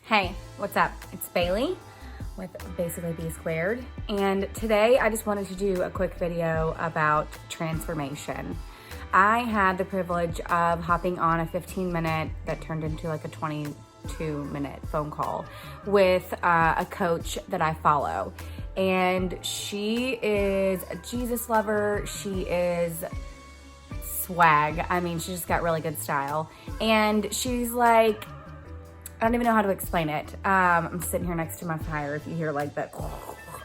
Hey, what's up? It's Bailey with Basically B Squared, and today I just wanted to do a quick video about transformation. I had the privilege of hopping on a 15-minute that turned into like a 22-minute phone call with a coach that I follow, and she is a Jesus lover. She is swag. I mean, she just got really good style, and she's like, I don't even know how to explain it. I'm sitting here next to my fire if you hear like that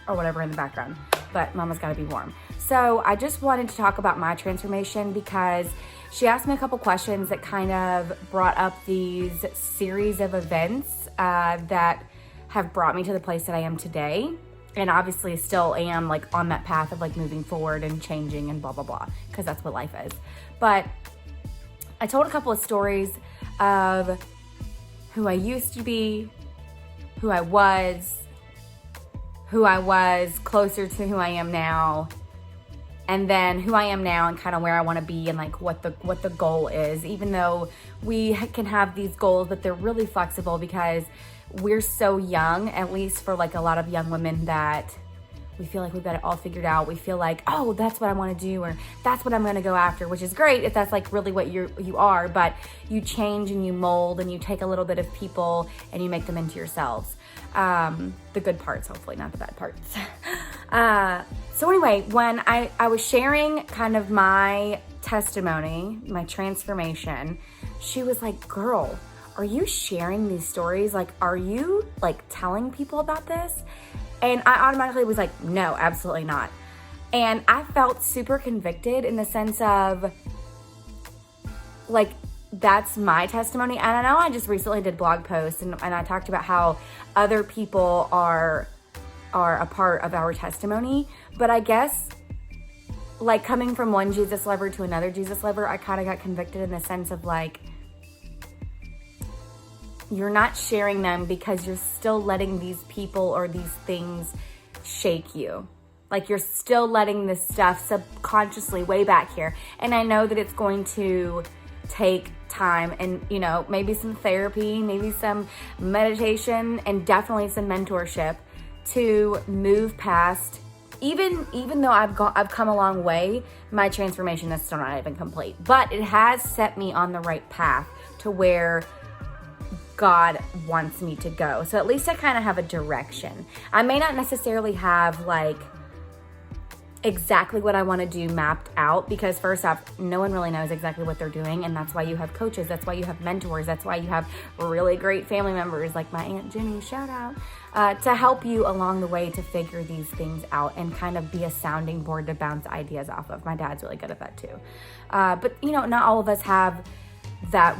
or whatever in the background, but mama's gotta be warm. So I just wanted to talk about my transformation because she asked me a couple questions that kind of brought up these series of events that have brought me to the place that I am today. And obviously still am like on that path of like moving forward and changing and blah, blah, blah, because that's what life is. But I told a couple of stories of who I used to be, who I was closer to who I am now, and then who I am now and kind of where I want to be and like what the goal is, even though we can have these goals, but they're really flexible because we're so young, at least for like a lot of young women, that we feel like we've got it all figured out. We feel like, oh, that's what I want to do, or that's what I'm going to go after, which is great if that's like really what you are, but you change and you mold and you take a little bit of people and you make them into yourselves. The good parts, hopefully, not the bad parts. So anyway, when I was sharing kind of my testimony, my transformation, she was like, girl, are you sharing these stories? Like, are you like telling people about this? And I automatically was like, no, absolutely not. And I felt super convicted in the sense of like, that's my testimony. And I know I just recently did blog posts and I talked about how other people are a part of our testimony. But I guess like coming from one Jesus lover to another Jesus lover, I kind of got convicted in the sense of like, you're not sharing them because you're still letting these people or these things shake you. Like you're still letting this stuff subconsciously way back here. And I know that it's going to take time and, you know, maybe some therapy, maybe some meditation, and definitely some mentorship to move past. Even though I've come a long way, my transformation is still not even complete. But it has set me on the right path to where God wants me to go. So at least I kind of have a direction. I may not necessarily have like exactly what I want to do mapped out, because first off, no one really knows exactly what they're doing. And that's why you have coaches. That's why you have mentors. That's why you have really great family members like my Aunt Jenny, shout out, to help you along the way to figure these things out and kind of be a sounding board to bounce ideas off of. My dad's really good at that too. But you know, not all of us have that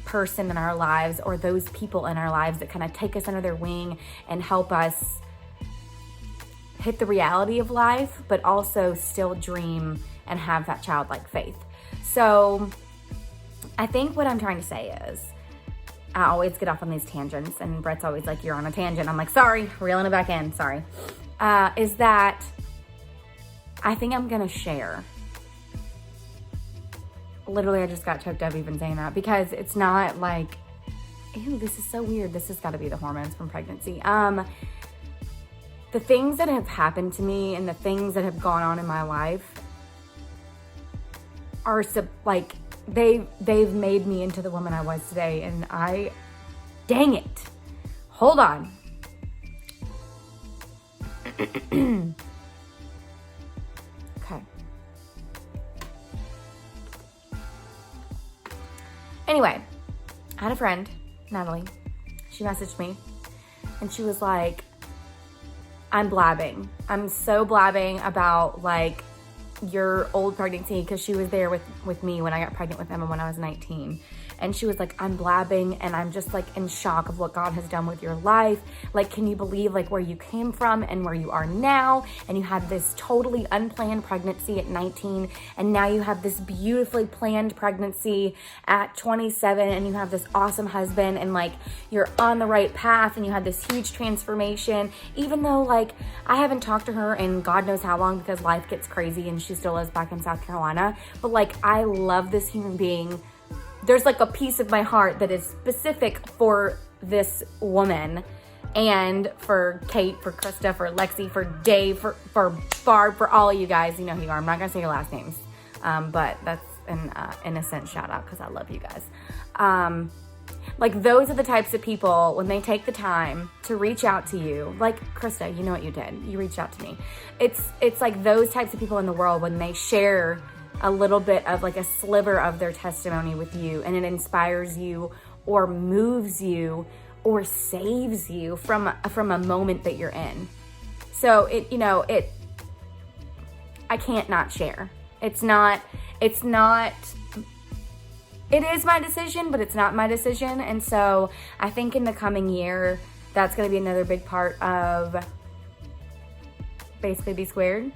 person in our lives or those people in our lives that kind of take us under their wing and help us hit the reality of life, but also still dream and have that childlike faith. So I think what I'm trying to say is, I always get off on these tangents and Brett's always like, you're on a tangent. I'm like, sorry, reeling it back in, sorry. Is that I think I'm gonna share. Literally, I just got choked up even saying that, because it's not like, ew, this is so weird. This has got to be the hormones from pregnancy. The things that have happened to me and the things that have gone on in my life are like, they've made me into the woman I was today. And dang it. Hold on. Okay. Anyway, I had a friend, Natalie. She messaged me and she was like, I'm blabbing. I'm so blabbing about like your old pregnancy, because she was there with me when I got pregnant with Emma when I was 19. And she was like, I'm blabbing and I'm just like in shock of what God has done with your life. Like, can you believe like where you came from and where you are now? And you had this totally unplanned pregnancy at 19. And now you have this beautifully planned pregnancy at 27. And you have this awesome husband and like you're on the right path and you had this huge transformation. Even though like I haven't talked to her in God knows how long, because life gets crazy and she still lives back in South Carolina. But like, I love this human being. There's like a piece of my heart that is specific for this woman, and for Kate, for Krista, for Lexi, for Dave, for Barb, for all of you guys. You know who you are. I'm not going to say your last names, but that's an innocent shout out because I love you guys. Like, those are the types of people, when they take the time to reach out to you, like Krista, you know what you did. You reached out to me. It's like those types of people in the world, when they share a little bit of like a sliver of their testimony with you, and it inspires you or moves you or saves you from a moment that you're in. So I can't not share. It is my decision, but it's not my decision. And so I think in the coming year, that's going to be another big part of basically B Squared,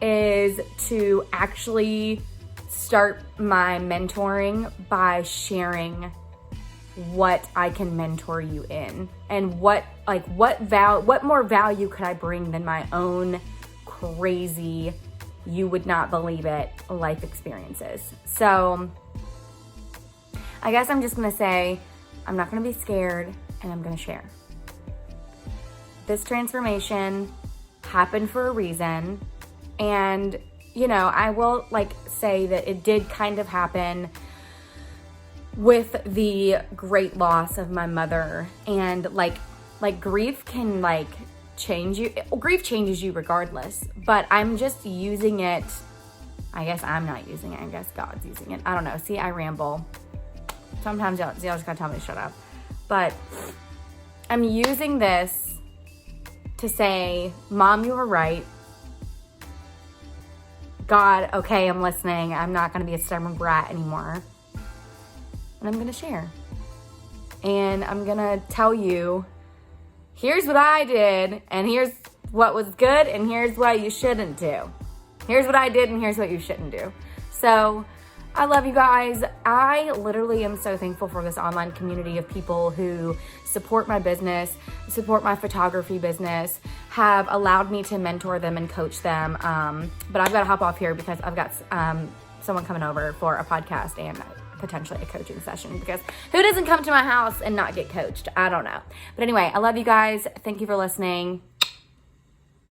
is to actually start my mentoring by sharing what I can mentor you in, and what more value could I bring than my own crazy, you would not believe it, life experiences. So I guess I'm just gonna say, I'm not gonna be scared, and I'm gonna share. This transformation happened for a reason, and I will say that it did kind of happen with the great loss of my mother, and like grief can change you. Grief changes you regardless, but I'm just using it. I guess I'm not using it. I guess God's using it. I don't know. See, I ramble. Sometimes y'all just gotta tell me to shut up. But I'm using this to say, Mom, you were right. God, okay, I'm listening. I'm not gonna be a stubborn brat anymore. And I'm gonna share. And I'm gonna tell you, here's what I did, and here's what was good, and here's what you shouldn't do. Here's what I did, and here's what you shouldn't do. So I love you guys. I literally am so thankful for this online community of people who support my business, support my photography business, have allowed me to mentor them and coach them. But I've got to hop off here because I've got someone coming over for a podcast and potentially a coaching session, because who doesn't come to my house and not get coached? I don't know. But anyway, I love you guys. Thank you for listening.